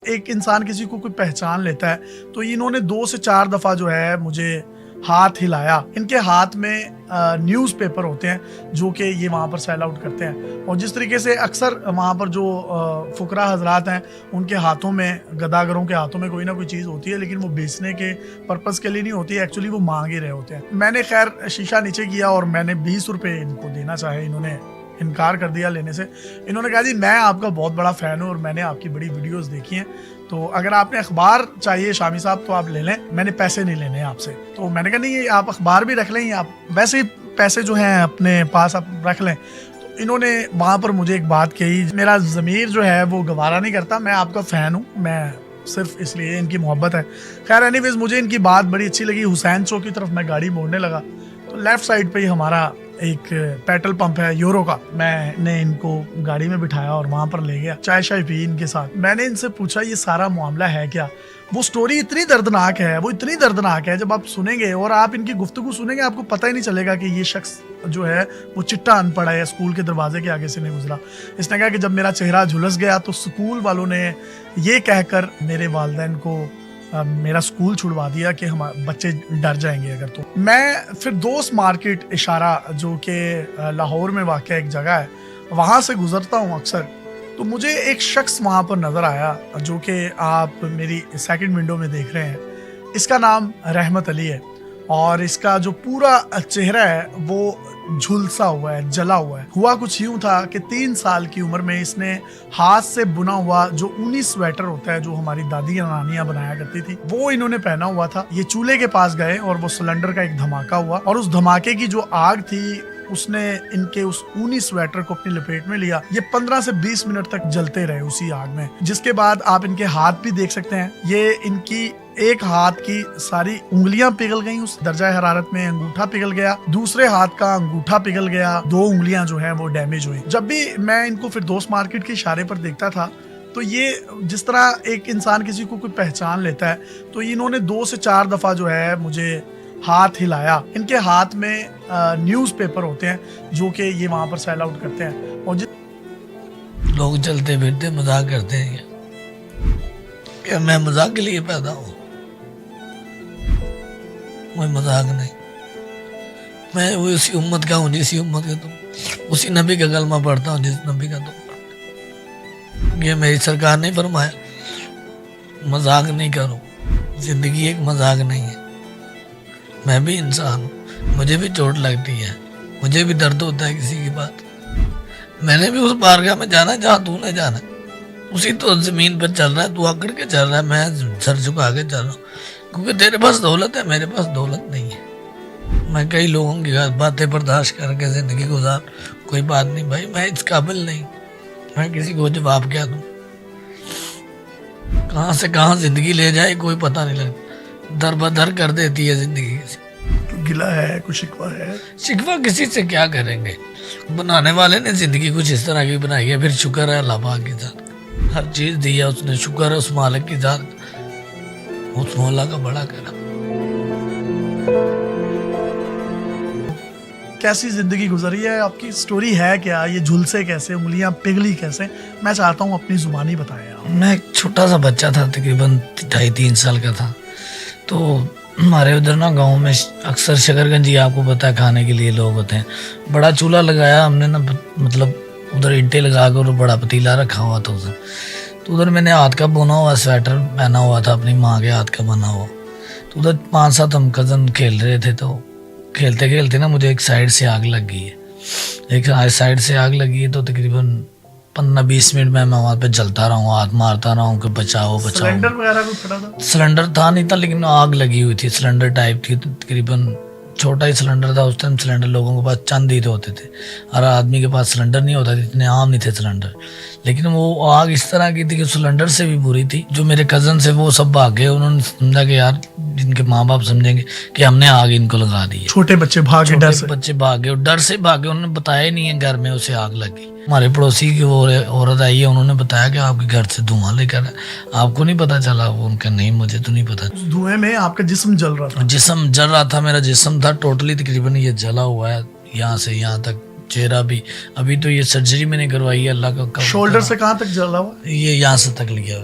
ایک انسان کسی کو کوئی پہچان لیتا ہے تو انہوں نے 2 سے 4 دفعہ جو ہے مجھے ہاتھ ہلایا. ان کے ہاتھ میں نیوز پیپر ہوتے ہیں جو کہ یہ وہاں پر سیل آؤٹ کرتے ہیں, اور جس طریقے سے اکثر وہاں پر جو فقراء حضرات ہیں ان کے ہاتھوں میں, گداگروں کے ہاتھوں میں کوئی نہ کوئی چیز ہوتی ہے, لیکن وہ بیچنے کے پرپس کے لیے نہیں ہوتی ہے, ایکچولی وہ مانگ ہی رہے ہوتے ہیں. میں نے خیر شیشہ نیچے کیا اور میں نے 20 روپے ان کو دینا چاہے, انہوں نے انکار کر دیا لینے سے. انہوں نے کہا جی میں آپ کا بہت بڑا فین ہوں اور میں نے آپ کی بڑی ویڈیوز دیکھی ہیں, تو اگر آپ نے اخبار چاہیے شامی صاحب تو آپ لے لیں, میں نے پیسے نہیں لینے آپ سے. تو میں نے کہا نہیں آپ اخبار بھی رکھ لیں, آپ ویسے ہی پیسے جو ہیں اپنے پاس آپ رکھ لیں. تو انہوں نے وہاں پر مجھے ایک بات کہی, میرا ضمیر جو ہے وہ گوارا نہیں کرتا, میں آپ کا فین ہوں, میں صرف اس لیے ان کی محبت ہے. خیر اینی ویز مجھے ان کی بات بڑی اچھی لگی. حسین چوک کی طرف میں گاڑی موڑنے لگا تو لیفٹ سائڈ پہ ہی ہمارا ایک پیٹرول پمپ ہے یورو کا. میں نے ان کو گاڑی میں بٹھایا اور وہاں پر لے گیا, چائے شائے پی ان کے ساتھ. میں نے ان سے پوچھا یہ سارا معاملہ ہے کیا. وہ سٹوری اتنی دردناک ہے, وہ اتنی دردناک ہے, جب آپ سنیں گے اور آپ ان کی گفتگو سنیں گے آپ کو پتہ ہی نہیں چلے گا کہ یہ شخص جو ہے وہ چٹا ان پڑھا ہے, اسکول کے دروازے کے آگے سے نہیں گزرا. اس نے کہا کہ جب میرا چہرہ جھلس گیا تو اسکول والوں نے یہ کہہ کر میرے والدین کو میرا اسکول چھڑوا دیا کہ ہمارے بچے ڈر جائیں گے اگر. تو میں پھر دوست مارکیٹ اشارہ جو کہ لاہور میں واقع ایک جگہ ہے وہاں سے گزرتا ہوں اکثر, تو مجھے ایک شخص وہاں پر نظر آیا جو کہ آپ میری سیکنڈ ونڈو میں دیکھ رہے ہیں. اس کا نام رحمت علی ہے اور اس کا جو پورا چہرہ ہے وہ جھلسا ہوا ہے, جلا ہوا ہے. ہوا کچھ یوں تھا کہ 3 سال کی عمر میں اس نے ہاتھ سے بنا ہوا جو اونی سویٹر ہوتا ہے جو ہماری دادیاں نانیاں بنایا کرتی تھی وہ انہوں نے پہنا ہوا تھا. یہ چولہے کے پاس گئے اور وہ سلنڈر کا ایک دھماکہ ہوا, اور اس دھماکے کی جو آگ تھی اس نے ان کے اس اونی سویٹر کو اپنی لپیٹ میں لیا. یہ 15 سے 20 منٹ تک جلتے رہے اسی آگ میں, جس کے بعد آپ ان کے ہاتھ بھی دیکھ سکتے ہیں. یہ ان کی ایک ہاتھ کی ساری انگلیاں پگھل گئیں اس درجہ حرارت میں, انگوٹھا پگھل گیا, دوسرے ہاتھ کا انگوٹھا پگھل گیا, 2 انگلیاں جو ہیں وہ ڈیمیج ہوئی. جب بھی میں ان کو پھر دوست مارکیٹ کے اشارے پر دیکھتا تھا تو یہ جس طرح ایک انسان کسی کو کوئی پہچان لیتا ہے تو انہوں نے 2 سے 4 دفعہ جو ہے مجھے ہاتھ ہلایا. ان کے ہاتھ میں نیوز پیپر ہوتے ہیں جو کہ یہ وہاں پر سیل آؤٹ کرتے ہیں, اور لوگ چلتے پھرتے مذاق کرتے ہیں کہ میں مذاق کے لیے پیدا ہوں. کوئی مذاق نہیں, میں وہ اسی امت کا ہوں جسی امت کا تم, اسی نبی کا کلمہ پڑھتا ہوں جس نبی کا تم پڑھتے. یہ میری سرکار نے فرمایا مذاق نہیں کرو, زندگی ایک مذاق نہیں ہے. میں بھی انسان ہوں, مجھے بھی چوٹ لگتی ہے, مجھے بھی درد ہوتا ہے کسی کی بات. میں نے بھی اس بارگاہ میں جانا جہاں تو نے جانا, اسی تو زمین پر چل رہا ہے, تو اکڑ کے چل رہا ہے, میں سر جھکا کے چل رہا ہوں, کیونکہ تیرے پاس دولت ہے, میرے پاس دولت نہیں ہے. میں کئی لوگوں کی باتیں برداشت کر کے زندگی گزار, کوئی بات نہیں بھائی, میں اس قابل نہیں, میں کسی کو جواب کیا دوں. کہاں سے کہاں زندگی لے جائے کوئی پتہ نہیں لگتا, در بدر کر دیتی ہے زندگی. گلا ہے, کوئی شکوہ ہے. شکوہ کسی سے کیا کریں گے, بنانے والے نے زندگی کچھ اس طرح کی بنائی ہے. پھر شکر ہے اللہ پاک کی ذات, ہر چیز دی ہے اس نے, شکر ہے اس مالک کی ذات, اس مولا کا بڑا کرم. کیسی زندگی گزری ہے آپ کی, سٹوری ہے کیا, یہ جھلسے کیسے, انگلیاں پگھلی کیسے, میں چاہتا ہوں اپنی زبانی بتائیں آپ. میں ایک چھوٹا سا بچہ تھا, تقریباً 2.5-3 سال کا تھا. تو ہمارے ادھر نا گاؤں میں اکثر شکر گنجی آپ کو پتہ ہے کھانے کے لیے لوگ ہوتے ہیں. بڑا چولہا لگایا ہم نے نا, مطلب ادھر اینٹیں لگا کر بڑا پتیلا رکھا ہوا تھا ادھر. تو ادھر میں نے ہاتھ کا بنا ہوا سویٹر پہنا ہوا تھا, اپنی ماں کے ہاتھ کا بنا ہوا. تو ادھر 5-7 ہم کزن کھیل رہے تھے, تو کھیلتے کھیلتے نا مجھے ایک سائڈ سے آگ لگ گئی ہے. ایک سائڈ سے آگ لگی ہے تو تقریباً 15-20 منٹ میں وہاں پہ جلتا رہا ہوں, ہاتھ مارتا رہا ہوں کہ بچاؤ بچاؤ. سلنڈر وغیرہ کو پڑا تھا, سلنڈر تھا نہیں تھا, لیکن آگ لگی ہوئی تھی, سلنڈر ٹائپ تھی. تقریباً چھوٹا ہی سلنڈر تھا اس ٹائم. سلنڈر لوگوں کے پاس چند ہی تو ہوتے تھے, ہر آدمی کے پاس سلنڈر نہیں ہوتا تھا, اتنے عام نہیں تھے سلنڈر. لیکن وہ آگ اس طرح کی تھی کہ سلنڈر سے بھی بری تھی. جو میرے کزن سے وہ سب بھاگ گئے, انہوں نے سمجھا کہ یار جن کے ماں باپ سمجھیں گے کہ ہم نے آگ ان کو لگا دی ہے. چھوٹے بچے بھاگے, ڈر سے بچے بھاگے, ڈر سے بھاگے, انہوں نے بتایا ہی نہیں ہے گھر میں اسے آگ لگی. ہمارے پڑوسی کی وہ عورت آئی ہے, انہوں نے بتایا کہ آپ کے گھر سے دھواں لے کر, آپ کو نہیں پتا چلا؟ وہ ان کا نہیں, مجھے تو نہیں پتا. اس دھوئیں میں آپ کا جسم جل رہا تھا. جسم جل رہا تھا, میرا جسم تھا ٹوٹلی تقریباً یہ جلا ہوا ہے, یہاں سے یہاں تک, چہرہ بھی. ابھی تو یہ سرجری میں نے کروائی ہے, اللہ کا. شولڈر سے کہاں تک جلا ہوا؟ یہ یہاں سے تک لیا,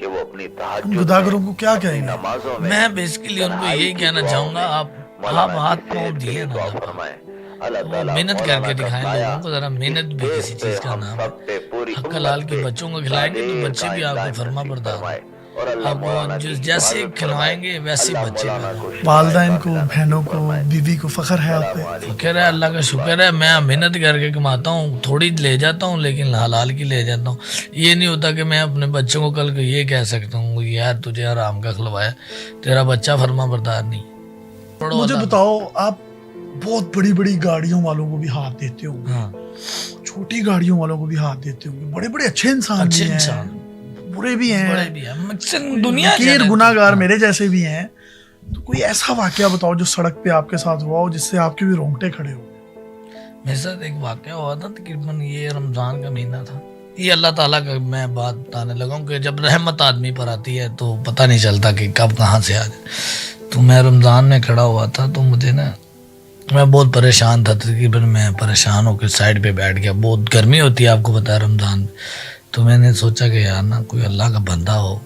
کہ وہ اپنی تہجد گداگروں کو کیا کہیں گے؟ نمازوں میں میں بیسیکلی ان کو یہی کہنا چاہوں گا، آپ ہاتھ پاؤں دیے نا، وہ محنت کر کے دکھائیں لوگوں کو، ذرا محنت بھی کسی چیز کا نام ہے۔ حق حلال کے بچوں کو کھلائیں گے تو بچے بھی آپ کو فرما بردار ہیں، آپ کو جیسے کھلوائیں گے ویسے بچے پیدا ہوں گے۔ والدین کو، بہنوں کو، بیوی کو فخر ہے آپ پہ؟ فخر ہے، اللہ کا شکر ہے۔ میں محنت کر کے کماتا ہوں، تھوڑی لے جاتا ہوں لیکن حلال کی لے جاتا ہوں۔ یہ نہیں ہوتا کہ میں اپنے بچوں کو کل کو یہ کہہ سکتا ہوں یار تجھے حرام کا کھلوایا، تیرا بچہ فرما بردار نہیں۔ مجھے بتاؤ، آپ بہت بڑی بڑی گاڑیوں والوں کو بھی ہاتھ دیتے ہو، ہاں، چھوٹی گاڑیوں والوں کو بھی ہاتھ دیتے ہو، بڑے بڑے اچھے انسان اچھے بھی انسان ہیں، برے بھی ہیں، بڑے بھی ہیں، مقصد دنیا فقیر جنت۔ گناہ گار میرے جیسے بھی ہیں۔ تو کوئی ایسا واقعہ بتاؤ جو سڑک پہ آپ کے ساتھ ہوا ہو جس سے آپ کے بھی رونگٹے کھڑے ہو۔ میرے ساتھ ایک واقعہ ہوا تھا، تقریباً یہ رمضان کا مہینہ تھا۔ یہ اللہ تعالیٰ کا میں بات بتانے لگا ہوں کہ جب رحمت آدمی پر آتی ہے تو پتہ نہیں چلتا کہ کب کہاں سے آ جائے۔ تو میں رمضان میں کھڑا ہوا تھا، تو مجھے نا، میں بہت پریشان تھا، تقریباً میں پریشان ہو کے سائڈ پہ بیٹھ گیا۔ بہت گرمی ہوتی ہے آپ کو پتہ ہے رمضان میں۔ تو میں نے سوچا کہ یار نا کوئی اللہ کا بندہ ہو،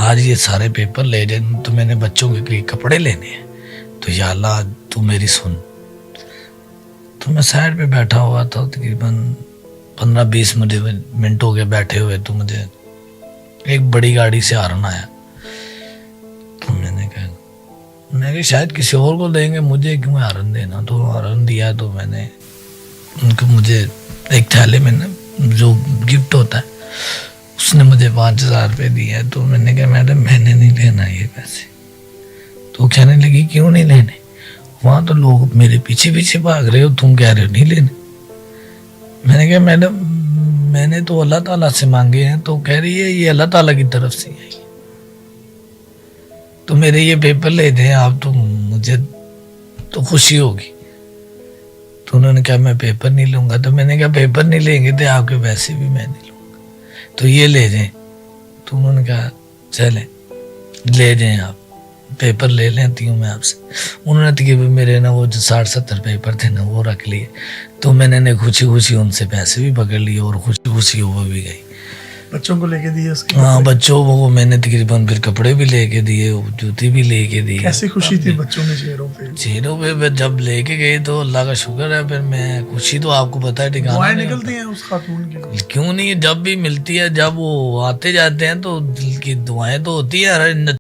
آج یہ سارے پیپر لے جائیں، تو میں نے بچوں کے لیے کپڑے لینے ہیں، تو یا اللہ تو میری سن۔ تو میں سائڈ پہ بیٹھا ہوا تھا، تقریباً 15-20 منٹ ہو گئے بیٹھے ہوئے، تو مجھے ایک بڑی گاڑی سے ہارن آیا۔ تو میں نے کہا شاید کسی اور کو دیں گے، مجھے کیوں ہارن دینا؟ تو ہارن دیا، تو میں نے ان کو، مجھے ایک تھیلے میں نا جو گفٹ ہوتا ہے اس نے مجھے 5,000 روپے دیا ہے۔ تو میں نے کہا میڈم میں نے نہیں لینا یہ پیسے۔ تو کہنے لگی کیوں نہیں لینے؟ وہاں تو لوگ میرے پیچھے پیچھے بھاگ رہے ہو، تم کہہ رہے ہو نہیں لینے۔ میں نے کہا میڈم میں نے تو اللہ تعالیٰ سے مانگے ہیں۔ تو کہہ رہی ہے یہ اللہ تعالیٰ کی طرف سے آئی، تو میرے یہ پیپر لے دیں آپ، تو مجھے تو خوشی ہوگی۔ تو انہوں نے کہا میں پیپر نہیں لوں گا۔ تو میں نے کہا پیپر نہیں لیں گے تو آپ کے پیسے بھی میں نہیں لوں گا، تو یہ لے جائیں۔ تو انہوں نے کہا چلیں لے جائیں، آپ پیپر لے لیتی ہوں میں آپ سے۔ انہوں نے تقریباً میرے نا وہ جو 60-70 پیپر تھے نا وہ رکھ لیے۔ تو میں نے خوشی خوشی ان سے پیسے بھی پکڑ لیے اور خوشی خوشی وہ بھی گئی۔ بچوں کو لے کے دیے اس کی؟ ہاں، بچوں کو میں نے تقریباً پھر کپڑے بھی لے کے دیے، جوتے بھی لے کے دیے۔ کیسی خوشی تھی بچوں کے چہروں پہ؟ چہروں پہ جب لے کے گئے تو اللہ کا شکر ہے، پھر میں خوشی تو آپ کو پتہ ہے ٹھکانا دعائیں نہیں نکلتی ہیں اس خاتون کی؟ کیوں نہیں، جب بھی ملتی ہے، جب وہ آتے جاتے ہیں تو دل کی دعائیں تو ہوتی ہے۔